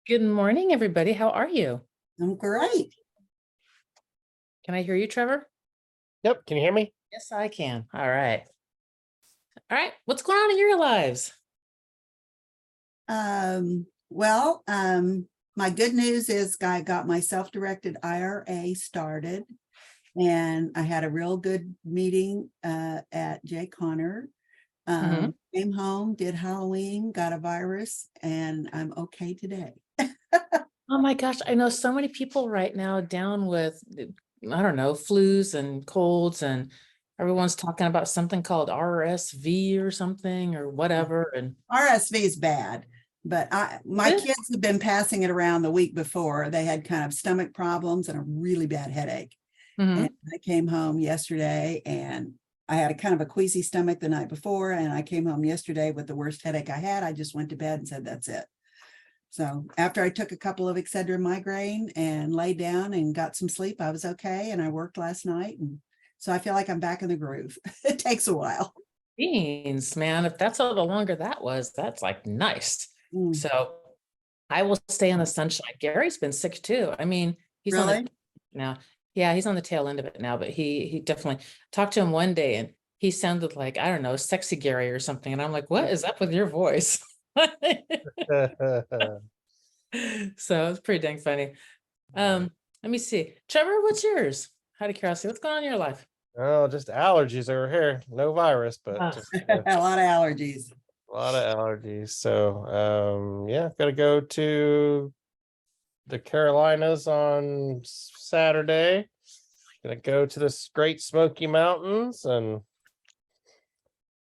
Good morning, everybody. How are you? I'm great. Can I hear you, Trevor? Yep, can you hear me? Yes, I can. All right. All right. What's going on in your lives? Well, my good news is I got my self-directed IRA started, and I had a real good meeting at Jay Connor. Came home, did Halloween, got a virus, and I'm okay today. Oh my gosh, I know so many people right now down with, I don't know, flus and colds, and everyone's talking about something called RSV or something or whatever. And RSV is bad, but my Yeah. kids have been passing it around the week before. They had kind of stomach problems and a really bad headache. Mhm. And I came home yesterday and I had a kind of a queasy stomach the night before, and I came home yesterday with the worst headache I had. I just went to bed and said, that's it. So after I took a couple of Excedrin migraine and laid down and got some sleep, I was okay. And I worked last night. And so I feel like I'm back in the groove. It takes a while. Beans, man. If that's all the longer that was, that's like nice. Mm, So I will stay in the sunshine. Gary's been sick too. I mean, he's on really? the now. Yeah, he's on the tail end of it now, but he definitely talked to him one day and he sounded like, I don't know, sexy Gary or something. And I'm like, what is up with your voice? So it's pretty dang funny. Let me see. Trevor, what's yours? Out of curiosity, what's going on in your life? Oh, just allergies over here. No virus, but Ah. just A lot of allergies. a lot of allergies. So, yeah, gotta go to the Carolinas on Saturday. Gonna go to the Great Smoky Mountains and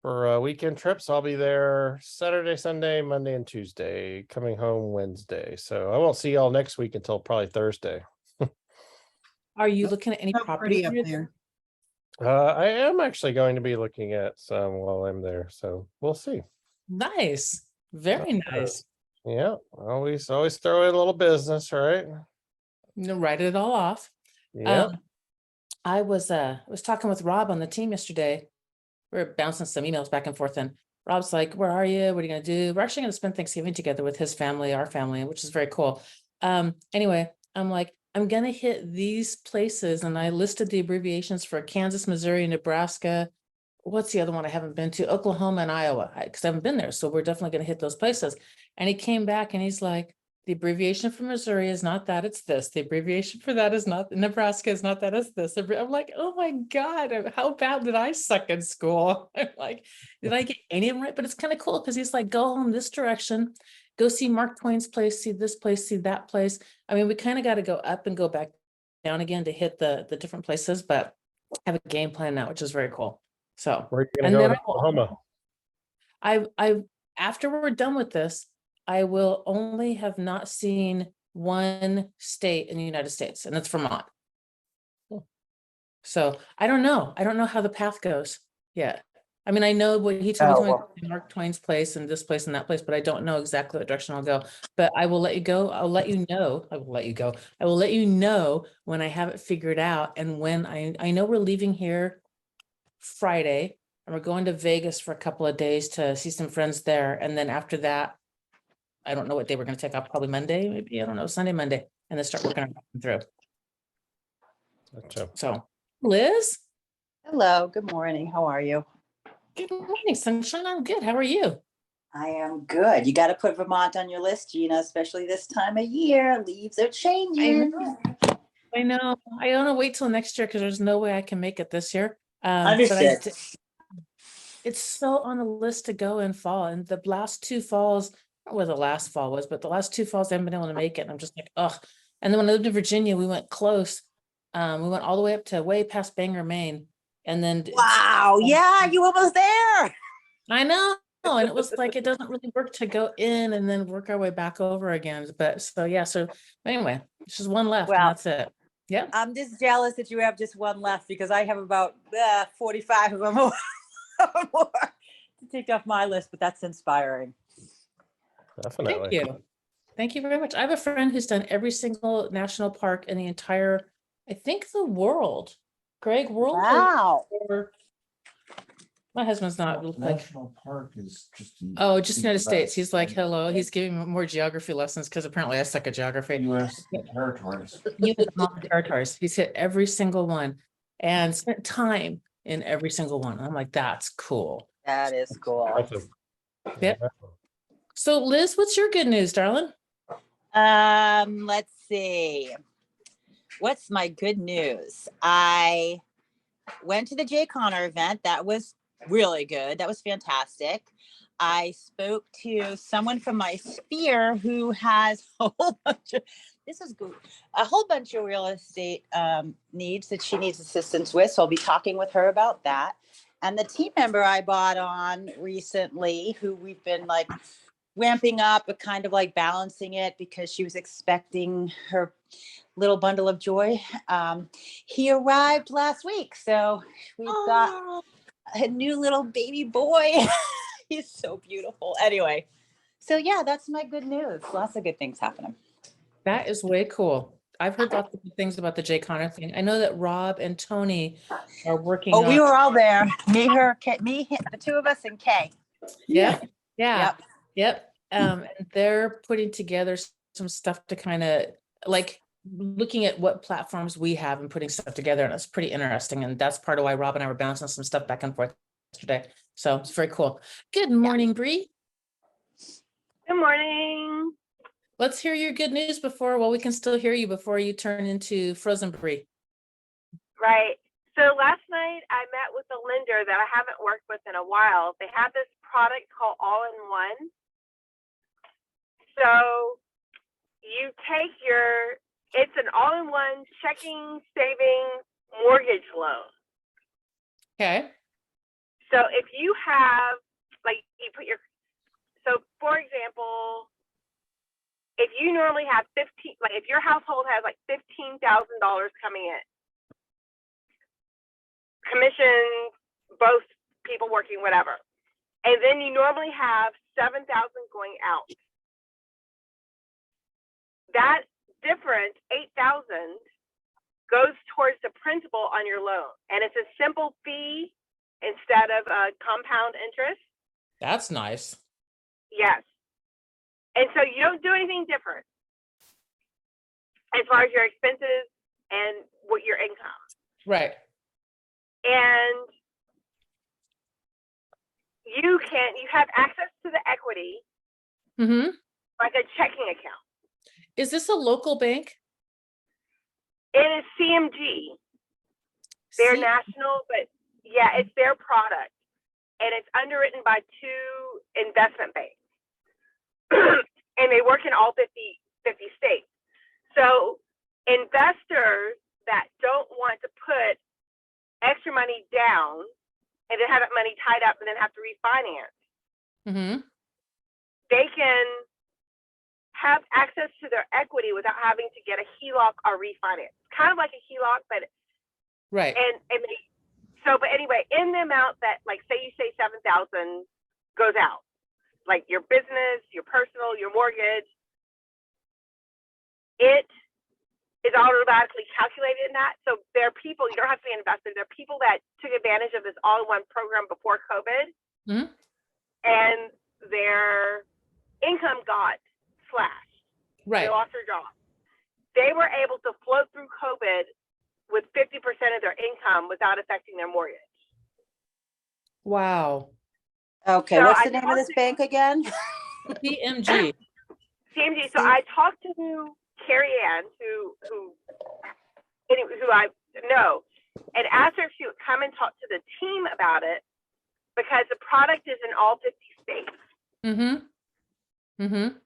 for a weekend trip. So I'll be there Saturday, Sunday, Monday, and Tuesday. Coming home Wednesday. So I won't see y'all next week until probably Thursday. Are you looking at any So property pretty up there. I am actually going to be looking at some while I'm there. So we'll see. Nice. Very nice. Yeah, always throw in a little business, right? Write it all off. Yeah. I was talking with Rob on the team yesterday. We were bouncing some emails back and forth, and Rob's like, where are you? What are you gonna do? We're actually gonna spend Thanksgiving together with his family, our family, which is very cool. Anyway, I'm like, I'm gonna hit these places, and I listed the abbreviations for Kansas, Missouri, Nebraska. What's the other one I haven't been to? Oklahoma and Iowa, because I haven't been there. So we're definitely gonna hit those places. And he came back and he's like, the abbreviation for Missouri is not that, it's this. The abbreviation for that is not, Nebraska is not that, it's this. I'm like, oh my God, how bad did I suck in school? I'm like, did I get any of them right? But it's kind of cool because he's like, go home this direction, go see Mark Twain's place, see this place, see that place. I mean, we kind of got to go up and go back down again to hit the different places, but I have a game plan now, which is very cool. So, Where are you gonna and go then in Oklahoma? I after we're done with this, I will only have not seen one state in the United States, and it's Vermont. So I don't know. I don't know how the path goes yet. I mean, I know what he told me to Mark Twain's place and this place and that place, but I don't know exactly what direction I'll go. But I will let you go. I'll let you know. I will let you go. I will let you know when I have it figured out. And when I know we're leaving here Friday and we're going to Vegas for a couple of days to see some friends there. And then after that, I don't know what day we're going to take off, probably Monday, maybe, I don't know, Sunday, Monday, and then start working on it through. Gotcha. So, Liz, Hello, good morning. How are you? good morning, sunshine. I'm good. How are you? I am good. You got to put Vermont on your list, Gina, especially this time of year. Leaves are changing. I know. I don't know. Wait till next year because there's no way I can make it this year. Understood. It's so on the list to go in fall, and the last two falls, not where the last fall was, but the last two falls I haven't been able to make it. And I'm just like, ugh. And then when I lived in Virginia, we went close. We went all the way up to way past Bangor, Maine, and then Wow. Yeah, you almost there. I know. And it was like, it doesn't really work to go in and then work our way back over again. But so, yeah. So anyway, it's just one left and Well, that's it. Yeah. I'm just jealous that you have just one left because I have about 45 of them more to take off my list, but that's inspiring. Definitely. Thank you. Thank you very much. I have a friend who's done every single national park in the entire, I think the world. Greg, world? Wow. Or My husband's not like, National Park is just. oh, just United States. He's like, US hello. He's giving me more geography lessons because apparently I suck at geography. territories. US territories. He's hit every single one and spent time in every single one. I'm like, that's cool. That is cool. Impressive. Yep. So Liz, what's your good news, darling? Let's see. What's my good news? I went to the Jay Connor event. That was really good. That was fantastic. I spoke to someone from my sphere who has a whole bunch of, this is good, a whole bunch of real estate needs that she needs assistance with. So I'll be talking with her about that. And the team member I bought on recently, who we've been like ramping up, but kind of like balancing it because she was expecting her little bundle of joy. He arrived last week. So we've got a new little baby boy. He's so beautiful. Anyway, so yeah, that's my good news. Lots of good things happening. That is way cool. I've heard lots of good things about the Jay Connor thing. I know that Rob and Tony are working Oh, we on. were all there. Me, her, Kay, me, the two of us, and Kay. Yeah, yeah, Yep. yep. And they're putting together some stuff to kind of like looking at what platforms we have and putting stuff together. And it's pretty interesting. And that's part of why Rob and I were bouncing some stuff back and forth yesterday. So it's very cool. Good morning, Bree. Good morning. Let's hear your good news before, well, we can still hear you before you turn into frozen Bree. Right. So last night I met with a lender that I haven't worked with in a while. They have this product called All-in-One. So you take it's an all-in-one checking, saving, mortgage loan. Okay. So if you have, like, you put so for example, if you normally have if your household has like $15,000 coming in, commissions, both people working, whatever, and then you normally have $7,000 going out, that difference, $8,000, goes towards the principal on your loan, and it's a simple fee instead of a compound interest. That's nice. Yes. And so you don't do anything different as far as your expenses and what your income. Right. And you have access to the equity Mm-hmm. like a checking account. Is this a local bank? It is CMG. They're See- national, but yeah, it's their product. And it's underwritten by two investment banks. And they work in all 50 states. So investors that don't want to put extra money down and then have that money tied up and then have to refinance, Mm-hmm. they can have access to their equity without having to get a HELOC or refinance. Kind of like a HELOC, but Right. but anyway, in the amount that, like, say you say 7,000 goes out, like your business, your personal, your mortgage, it is automatically calculated in that. So there are people, you don't have to be an investor, there are people that took advantage of this all-in-one program before COVID, Mhm. and their income got slashed. Right. They lost their job. They were able to float through COVID with 50% of their income without affecting their mortgage. Wow. Okay, So what's I the name of talked this to- bank again? CMG. CMG. So I talked to Carrie Ann, who I know, and asked her if she would come and talk to the team about it because the product is in all 50 states. Mm-hmm. Mm-hmm.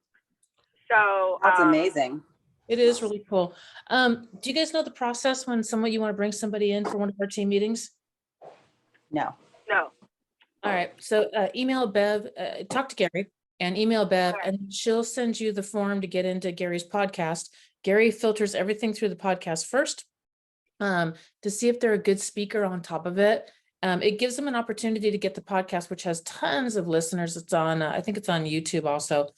So That's amazing. It is really cool. Do you guys know the process when you want to bring somebody in for one of our team meetings? No. No. All right. So email Bev, talk to Gary and email Bev, and she'll send you the form to get into Gary's podcast. Gary filters everything through the podcast first to see if they're a good speaker on top of it. It gives them an opportunity to get the podcast, which has tons of listeners. It's on, I think it's on YouTube also.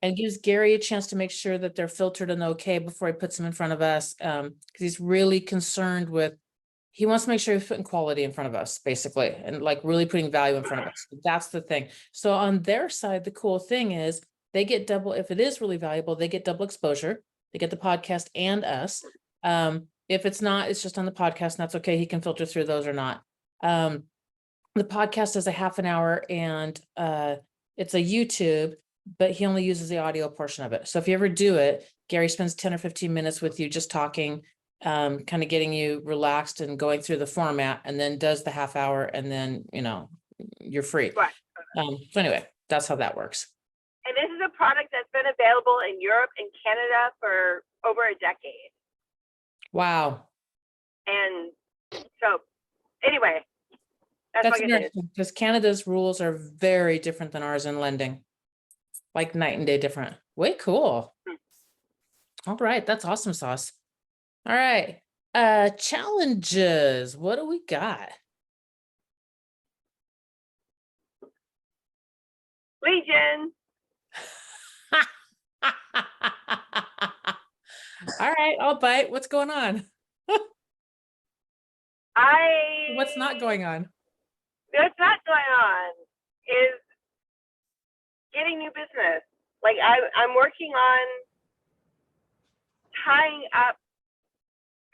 And gives Gary a chance to make sure that they're filtered and okay before he puts them in front of us. Because he's really concerned with, he wants to make sure he's putting quality in front of us, basically, and like really putting value in front of us. That's the thing. So on their side, the cool thing is they get double, if it is really valuable, they get double exposure. They get the podcast and us. If it's not, it's just on the podcast, and that's okay. He can filter through those or not. The podcast is a half an hour, and it's a YouTube, but he only uses the audio portion of it. So if you ever do it, Gary spends 10 or 15 minutes with you just talking, kind of getting you relaxed and going through the format, and then does the half hour, and then, you're free. Right. So anyway, that's how that works. And this is a product that's been available in Europe and Canada for over a decade. Wow. And so, anyway, that's That's my good news. interesting, because Canada's rules are very different than ours in lending. Like night and day different. Way cool. All right, that's awesome sauce. All right. Challenges. What do we got? Legion. All right, I'll bite. What's going on? What's not going on? What's not going on is getting new business. Like I'm working on tying up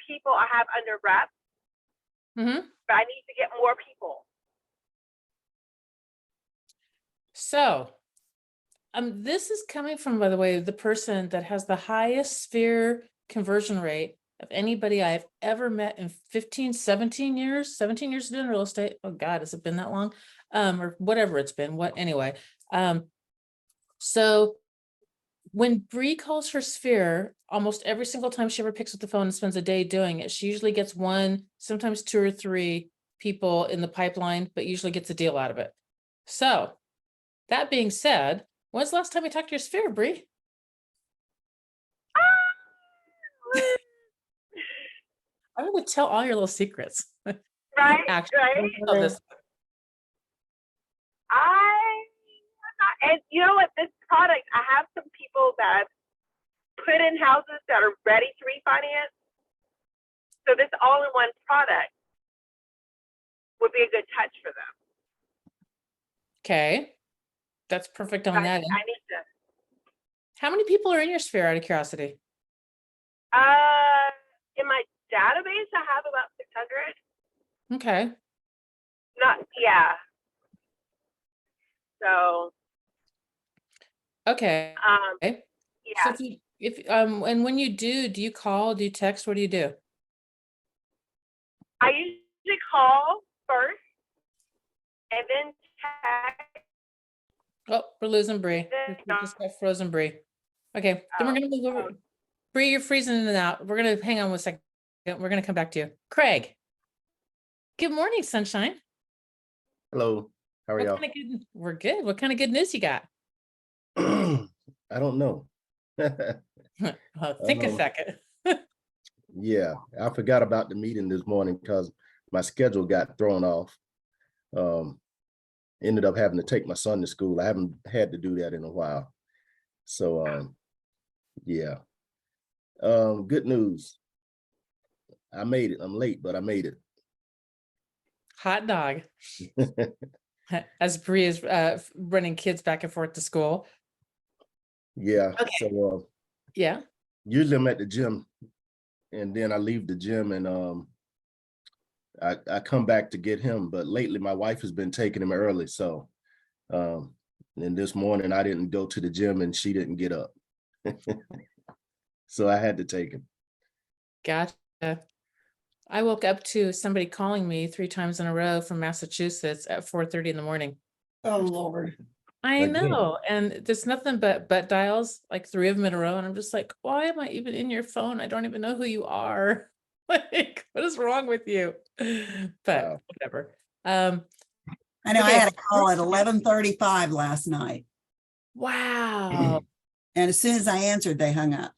people I have under rep, Mm-hmm. but I need to get more people. So, this is coming from, by the way, the person that has the highest sphere conversion rate of anybody I've ever met in 17 years doing real estate. Oh God, has it been that long? Or whatever it's been, anyway. So when Bree calls her sphere, almost every single time she ever picks up the phone and spends a day doing it, she usually gets one, sometimes two or three people in the pipeline, but usually gets a deal out of it. So that being said, when's the last time you talked to your sphere, Bree? I'm going to tell all your little secrets. Right? Actually, Right? I love this. And you know what? This product, I have some people that put in houses that are ready to refinance. So this all-in-one product would be a good touch for them. Okay. That's perfect on that end. I need to. How many people are in your sphere, out of curiosity? In my database, I have about 600. Okay. Yeah. So. Okay. Yeah. So and when you do you call, do you text, what do you do? I usually call first and then text. Oh, we're losing Bree. We just got frozen Bree. Okay, then we're gonna move over. Bree, you're freezing in and out. We're gonna hang on 1 second. We're gonna come back to you. Craig. Good morning, sunshine. Hello, how are y'all? We're good. What kind of good news you got? I don't know. Think a second. Yeah, I forgot about the meeting this morning because my schedule got thrown off. Ended up having to take my son to school. I haven't had to do that in a while. So yeah. Good news. I made it. I'm late, but I made it. Hot dog. As Bree is running kids back and forth to school. Yeah. Okay. So Yeah. usually I'm at the gym and then I leave the gym and I come back to get him. But lately my wife has been taking him early. So and this morning I didn't go to the gym and she didn't get up. So I had to take him. Gotcha. I woke up to somebody calling me 3 times in a row from Massachusetts at 4:30 in the morning. Oh, Lord. I Again. know. And there's nothing but dials, like 3 of them in a row. And I'm just like, why am I even in your phone? I don't even know who you are. Like, what is wrong with you? But Wow. whatever. I know I Okay. had a call at 11:35 last night. Wow. And as soon as I answered, they hung up.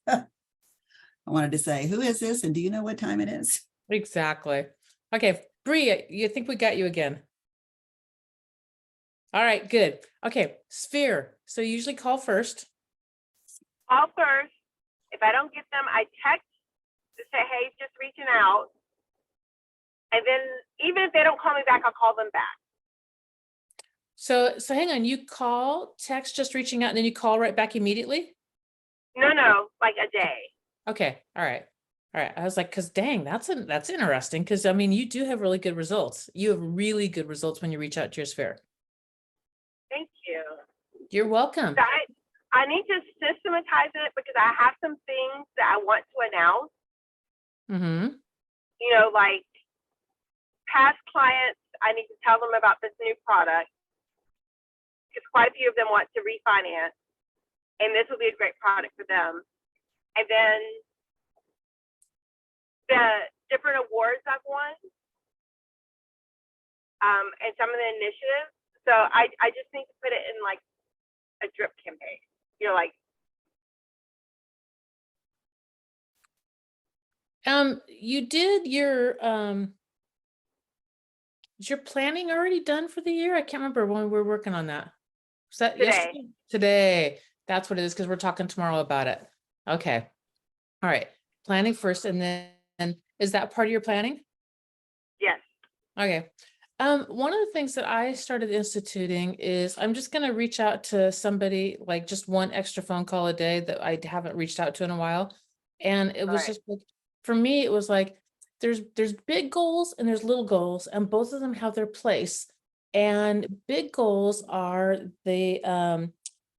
I wanted to say, who is this? And do you know what time it is? Exactly. Okay, Bree, you think we got you again? All right, good. Okay, sphere. So you usually call first. Call first. If I don't get them, I text to say, hey, just reaching out. And then even if they don't call me back, I'll call them back. So hang on, you call, text, just reaching out, and then you call right back immediately? No, like a day. Okay, all right. All right. I was like, cause dang, that's interesting. Cause I mean, you do have really good results. You have really good results when you reach out to your sphere. Thank you. You're welcome. So I need to systematize it because I have some things that I want to announce. Mm-hmm. You know, like past clients, I need to tell them about this new product because quite a few of them want to refinance, and this will be a great product for them. And then the different awards I've won, and some of the initiatives. So I just need to put it in like a drip campaign. You know, like You did is your planning already done for the year? I can't remember when we were working on that. Was that Today. yesterday? Today. That's what it is, because we're talking tomorrow about it. Okay. All right. Planning first, and then is that part of your planning? yes, Okay. One of the things that I started instituting is I'm just gonna reach out to somebody, like just one extra phone call a day that I haven't reached out to in a while. And it was Right. just like, for me, it was like, there's big goals and there's little goals, and both of them have their place. And big goals are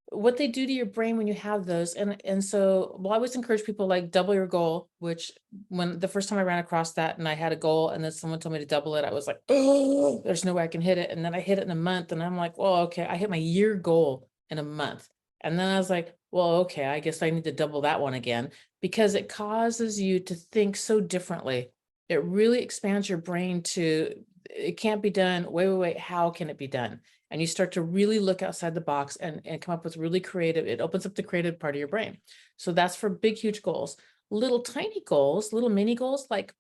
what they do to your brain when you have those. And so, well, I always encourage people, like, double your goal, which when the first time I ran across that and I had a goal and then someone told me to double it, I was like, oh, there's no way I can hit it. And then I hit it in a month and I'm like, well, okay, I hit my year goal in a month. And then I was like, well, okay, I guess I need to double that one again, because it causes you to think so differently. It really expands your brain to, it can't be done. Wait, how can it be done? And you start to really look outside the box and come up with really creative, it opens up the creative part of your brain. So that's for big, huge goals. Little tiny goals, little mini goals, like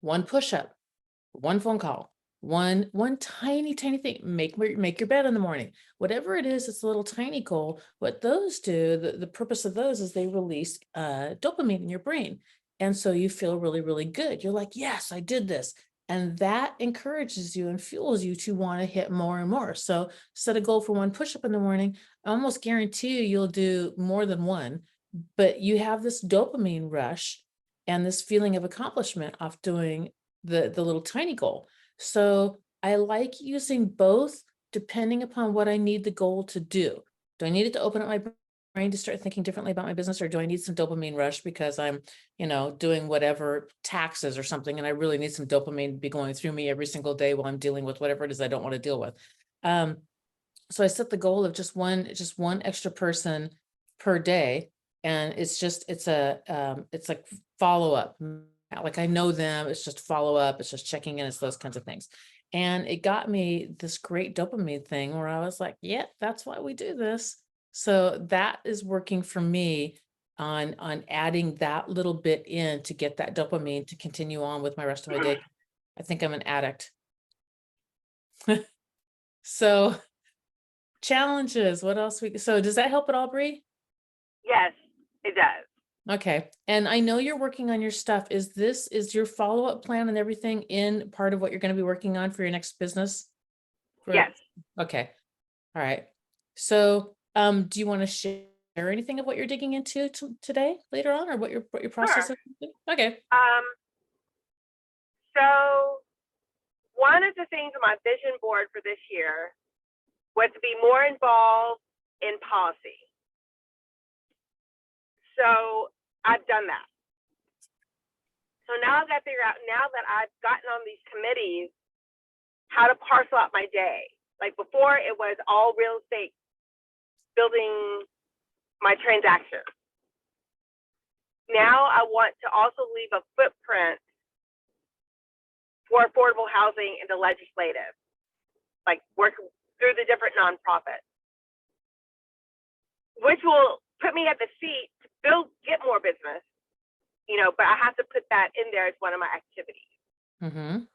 one push-up, one phone call, one tiny thing, make your bed in the morning. Whatever it is, it's a little tiny goal. What those do, the purpose of those is they release dopamine in your brain. And so you feel really, really good. You're like, yes, I did this. And that encourages you and fuels you to want to hit more and more. So set a goal for one push-up in the morning. I almost guarantee you'll do more than one, but you have this dopamine rush and this feeling of accomplishment off doing the little tiny goal. So I like using both depending upon what I need the goal to do. Do I need it to open up my brain to start thinking differently about my business, or do I need some dopamine rush because I'm, doing whatever taxes or something, and I really need some dopamine to be going through me every single day while I'm dealing with whatever it is I don't want to deal with. So I set the goal of just one extra person per day, and it's like follow-up. Like, I know them, it's just follow-up, it's just checking in, it's those kinds of things. And it got me this great dopamine thing where I was like, yeah, that's why we do this. So that is working for me on adding that little bit in to get that dopamine to continue on with my rest of my day. I think I'm an addict. So challenges, what else so does that help at all, Bree? yes, it does. Okay. And I know you're working on your stuff. Is your follow-up plan and everything in part of what you're going to be working on for your next business? Yes. Okay. All right. So, do you want to share anything of what you're digging into today, later on, or what your process Sure. is? Okay. So one of the things on my vision board for this year was to be more involved in policy. So I've done that. So now I've got to figure out, now that I've gotten on these committees, how to parcel out my day. Like before, it was all real estate, building my transactions. Now I want to also leave a footprint for affordable housing in the legislative, like work through the different nonprofits, which will put me at the seat to get more business, but I have to put that in there as one of my activities. Mm-hmm.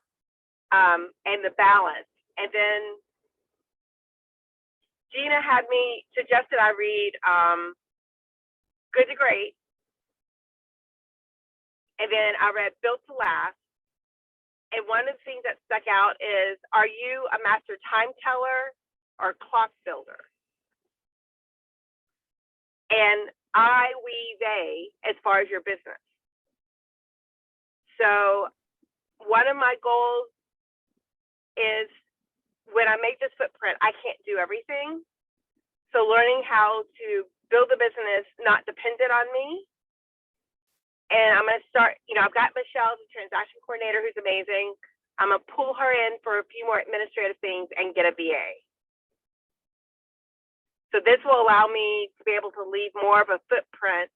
And the balance. And then Gina had me suggested I read Good to Great. And then I read Built to Last. And one of the things that stuck out is, are you a master time teller or clock builder? And I, we, they, as far as your business. So one of my goals is, when I make this footprint, I can't do everything. So learning how to build a business not dependent on me. And I'm going to start, I've got Michelle, the transaction coordinator, who's amazing. I'm going to pull her in for a few more administrative things and get a VA. So this will allow me to be able to leave more of a footprint,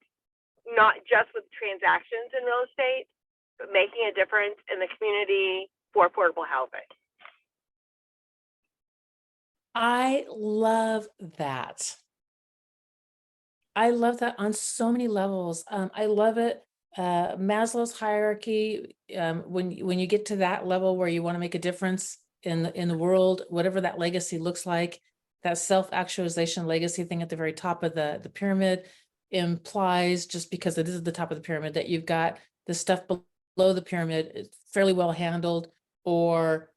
not just with transactions in real estate, but making a difference in the community for affordable housing. I love that. I love that on so many levels. I love it. Maslow's hierarchy, when you get to that level where you want to make a difference in the world, whatever that legacy looks like, that self-actualization legacy thing at the very top of the pyramid implies, just because it is at the top of the pyramid, that you've got the stuff below the pyramid fairly well handled, or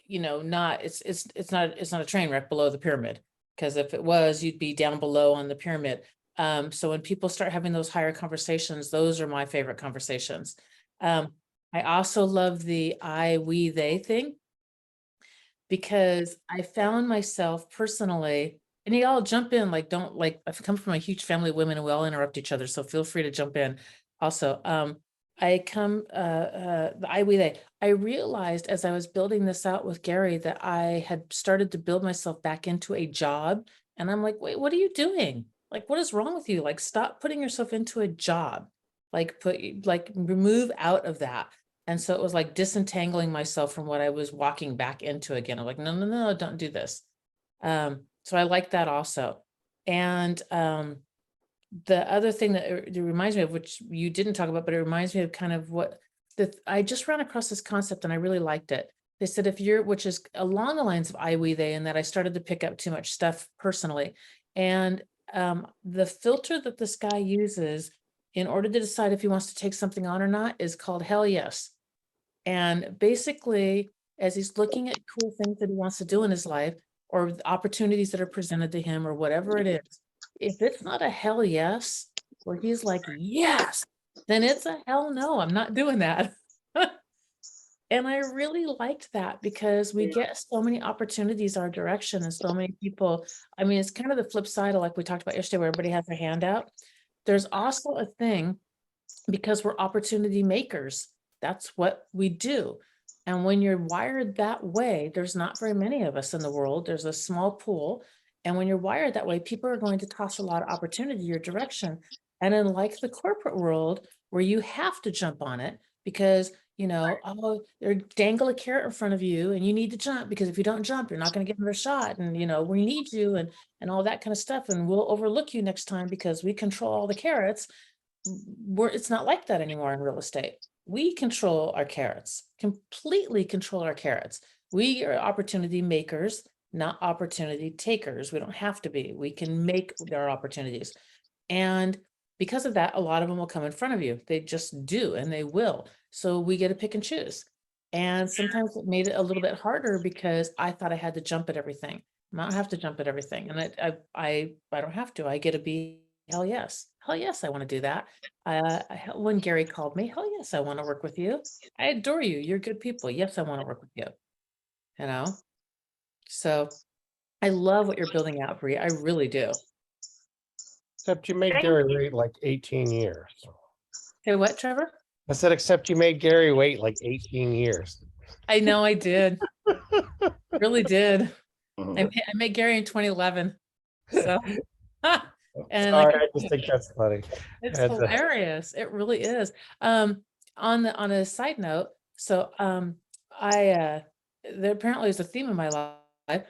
not, it's not a train wreck below the pyramid, because if it was, you'd be down below on the pyramid. So when people start having those higher conversations, those are my favorite conversations. I also love the I, we, they thing, because I found myself personally, and you all jump in, I've come from a huge family of women and we all interrupt each other, so feel free to jump in. Also, the I, we, they. I realized as I was building this out with Gary that I had started to build myself back into a job. And I'm like, wait, what are you doing? Like, what is wrong with you? Like, stop putting yourself into a job, remove out of that. And so it was like disentangling myself from what I was walking back into again. I'm like, no, don't do this. So I like that also. And, the other thing that it reminds me of, which you didn't talk about, but it reminds me of kind of what I just ran across this concept and I really liked it. They said, which is along the lines of I, we, they, and that I started to pick up too much stuff personally. And the filter that this guy uses in order to decide if he wants to take something on or not is called hell yes. And basically, as he's looking at cool things that he wants to do in his life, or opportunities that are presented to him, or whatever it is, if it's not a hell yes, where he's like, yes, then it's a hell no, I'm not doing that. And I really liked that, because we get so many opportunities our direction, and so many people. I mean, it's kind of the flip side of, like we talked about yesterday, where everybody has their hand out. There's also a thing, because we're opportunity makers. That's what we do. And when you're wired that way, there's not very many of us in the world. There's a small pool. And when you're wired that way, people are going to toss a lot of opportunity your direction. And in like the corporate world, where you have to jump on it, because they're dangle a carrot in front of you and you need to jump, because if you don't jump, you're not going to get another shot. And we need you and all that kind of stuff. And we'll overlook you next time because we control all the carrots. It's not like that anymore in real estate. We control our carrots, completely control our carrots. We are opportunity makers, not opportunity takers. We don't have to be. We can make our opportunities. And because of that, a lot of them will come in front of you. They just do, and they will. So we get to pick and choose. And sometimes it made it a little bit harder, because I thought I had to jump at everything. I don't have to jump at everything. And I don't have to. I get to be hell yes. Hell yes, I want to do that. When Gary called me, hell yes, I want to work with you. I adore you. You're good people. Yes, I want to work with you. So I love what you're building out, Bree. I really do. Except you made Thank Gary you. wait like 18 years. Hey, what, Trevor? I said, except you made Gary wait like 18 years. I know I did. Really did. Mhm. I met Gary in 2011. So, and Sorry, like I I just said, think that's funny. it's And, hilarious. It really is. On a side note, so there apparently is a theme in my life.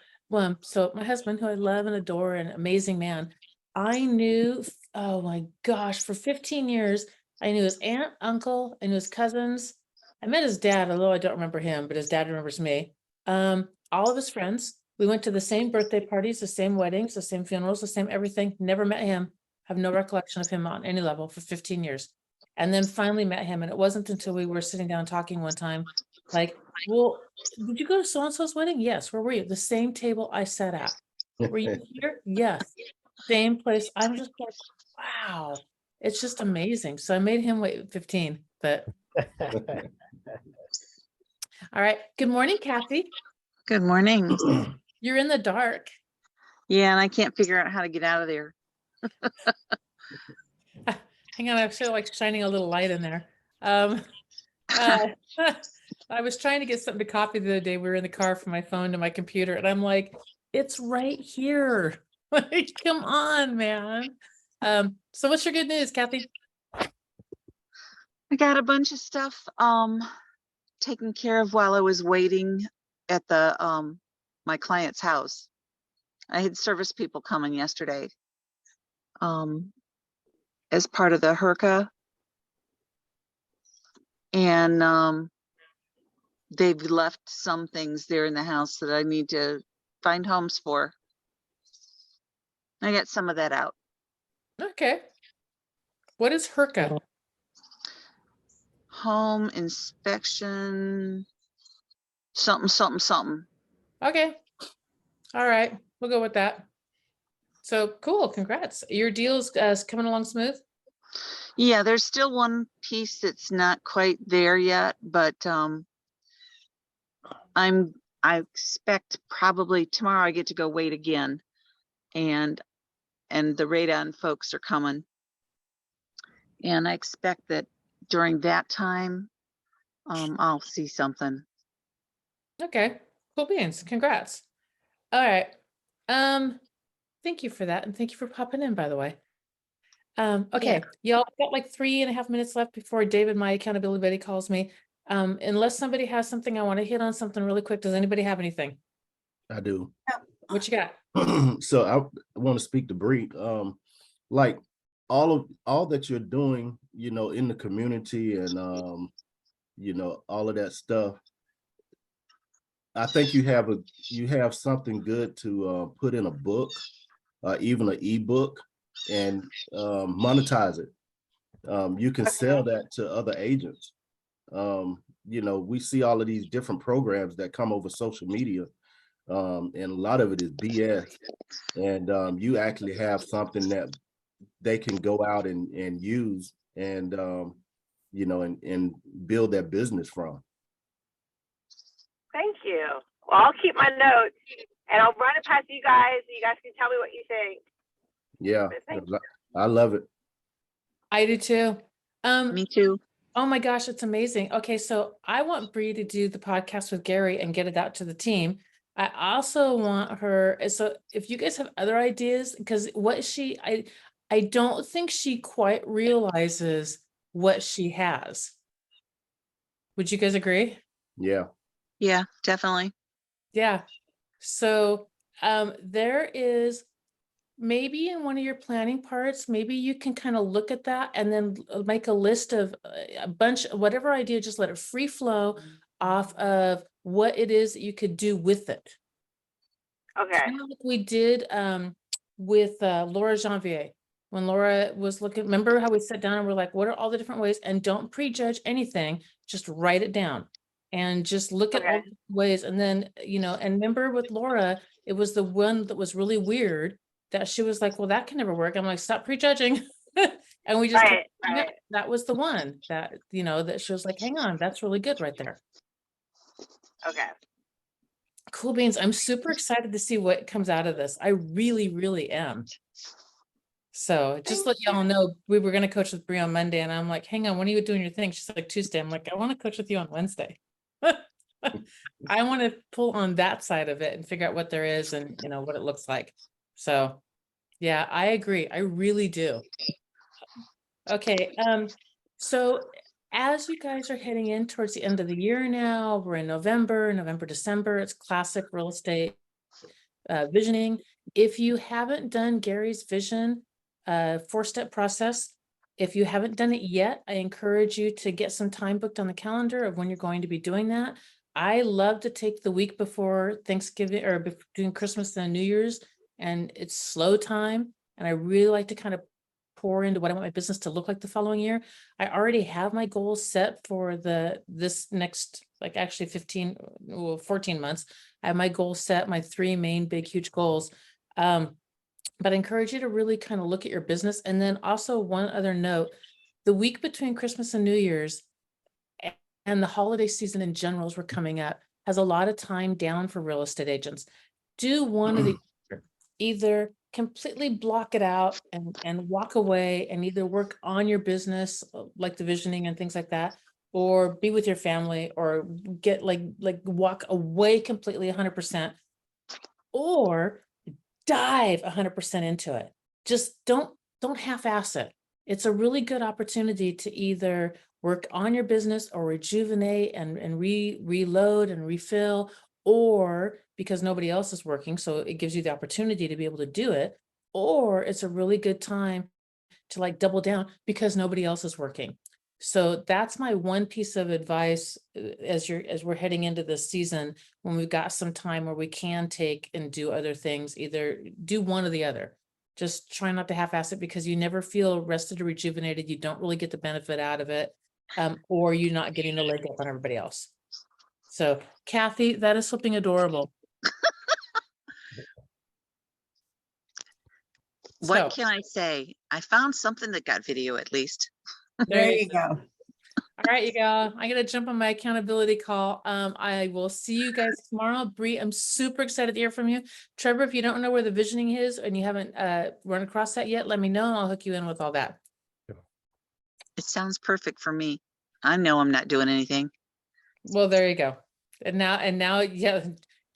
So my husband, who I love and adore, an amazing man, I knew, oh my gosh, for 15 years, I knew his aunt, uncle, I knew his cousins. I met his dad, although I don't remember him, but his dad remembers me. All of his friends. We went to the same birthday parties, the same weddings, the same funerals, the same everything. Never met him. Have no recollection of him on any level for 15 years. And then finally met him. And it wasn't until we were sitting down talking one time Like, well, did you go to so-and-so's wedding? Yes. Where were you? The same table I sat at. Were you here? Yes. Same place. I'm just like, wow. It's just amazing. So I made him wait 15, but all right. Good morning, Kathy. Good morning. You're in the dark. Yeah, and I can't figure out how to get out of there. Hang on, I'm still like shining a little light in there. Uh, I was trying to get something to copy the other day. We were in the car from my phone to my computer, and I'm like, it's right here. Like, come on, man. So what's your good news, Kathy? I got a bunch of stuff taken care of while I was waiting at the my client's house. I had service people coming yesterday as part of the HERCA, and they've left some things there in the house that I need to find homes for. I got some of that out. Okay. What is HERCA? Home inspection, something. Okay. All right. We'll go with that. So cool. Congrats. Your deal's coming along smooth? Yeah, there's still one piece that's not quite there yet, but I expect probably tomorrow I get to go wait again, and the radon folks are coming, and I expect that during that time I'll see something. Okay. Cool beans. Congrats. All right. Thank you for that. And thank you for popping in, by the way. Okay. Y'all got like 3.5 minutes left before David, my accountability buddy, calls me. Unless somebody has something, I want to hit on something really quick. Does anybody have anything? I do. What you got? So I want to speak to Bree. Like all that you're doing, you know, in the community and you know, all of that stuff. I think you have something good to put in a book, even an ebook, and monetize it. You can sell that to other agents. You know, we see all of these different programs that come over social media, and a lot of it is BS. And you actually have something that they can go out and use and you know, and build their business from. Thank you. Well, I'll keep my notes and I'll run it past you guys. You guys can tell me what you think. Yeah, Thank I love it. I do too. Me too. Oh my gosh, it's amazing. Okay, so I want Bree to do the podcast with Gary and get it out to the team. I also want her, so if you guys have other ideas, because I don't think she quite realizes what she has. Would you guys agree? Yeah. Yeah, definitely. Yeah. So there is maybe in one of your planning parts, maybe you can kind of look at that and then make a list of a bunch, whatever idea, just let it free flow off of what it is that you could do with it. Okay. Kind of like we did with Laura Janvier. When Laura was looking, remember how we sat down and we're like, what are all the different ways? And don't prejudge anything, just write it down and just look at all the ways. And then, you know, and remember with Laura, it was the one that was really weird that she was like, well, that can never work. I'm like, stop prejudging. And we just, Right. that was the one that, you know, that she was like, hang on, that's really good right there. Okay. Cool beans. I'm super excited to see what comes out of this. I really, really am. So just let y'all know, we were going to coach with Bree on Monday and I'm like, hang on, when are you doing your thing? She's like, Tuesday. I'm like, I want to coach with you on Wednesday. I want to pull on that side of it and figure out what there is and, you know, what it looks like. So yeah, I agree. I really do. Okay. So as you guys are heading in towards the end of the year now, we're in November, December, it's classic real estate visioning. If you haven't done Gary's vision 4-step process, if you haven't done it yet, I encourage you to get some time booked on the calendar of when you're going to be doing that. I love to take the week before Thanksgiving or between Christmas and New Year's, and it's slow time. And I really like to kind of pour into what I want my business to look like the following year. I already have my goals set for this next, like actually 14 months. I have my goals set, my 3 main big, huge goals. But I encourage you to really kind of look at your business. And then also one other note, the week between Christmas and New Year's and the holiday season in general, as we're coming up, has a lot of time down for real estate agents. Do one of the either completely block it out and walk away and either work on your business, like the visioning and things like that, or be with your family, or get like walk away completely 100%, or dive 100% into it. Just don't half-ass it. It's a really good opportunity to either work on your business or rejuvenate and reload and refill, or because nobody else is working, so it gives you the opportunity to be able to do it, or it's a really good time to like double down because nobody else is working. So that's my one piece of advice as we're heading into this season, when we've got some time where we can take and do other things, either do one or the other. Just try not to half-ass it, because you never feel rested or rejuvenated. You don't really get the benefit out of it, or you're not getting the leg up on everybody else. So Kathy, that is something adorable. What So, can I say? I found something that got video at least. There you go. All right, you go. I'm gonna jump on my accountability call. I will see you guys tomorrow. Bree, I'm super excited to hear from you. Trevor, if you don't know where the visioning is and you haven't run across that yet, let me know and I'll hook you in with all that. It sounds perfect for me. I know I'm not doing anything. Well, there you go. And now, yeah,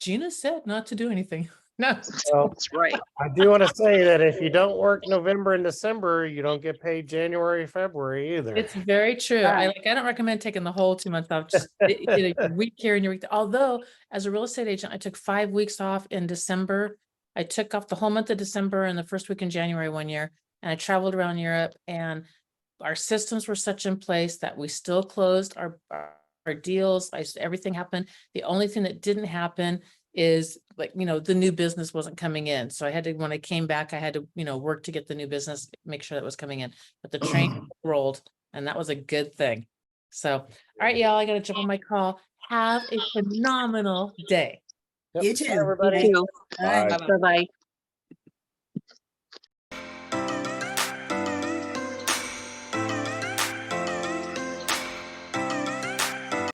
Gina said not to do anything. No. Well, That's right. I do want to say that if you don't work November and December, you don't get paid January, February either. It's very true. I Right. don't recommend taking the whole 2 months off. Just your week here and your week there. Although, as a real estate agent, I took 5 weeks off in December. I took off the whole month of December and the first week in January one year, and I traveled around Europe. And our systems were such in place that we still closed our deals. Everything happened. The only thing that didn't happen is like, the new business wasn't coming in. So I had to, when I came back, I had to, work to get the new business, make sure that was coming in, but the train rolled, and that was a good thing. So, all right, y'all, I got to jump on my call. Have a phenomenal day. Yep. You Bye, too. everybody. You too. All right. Bye. Bye-bye. Bye-bye.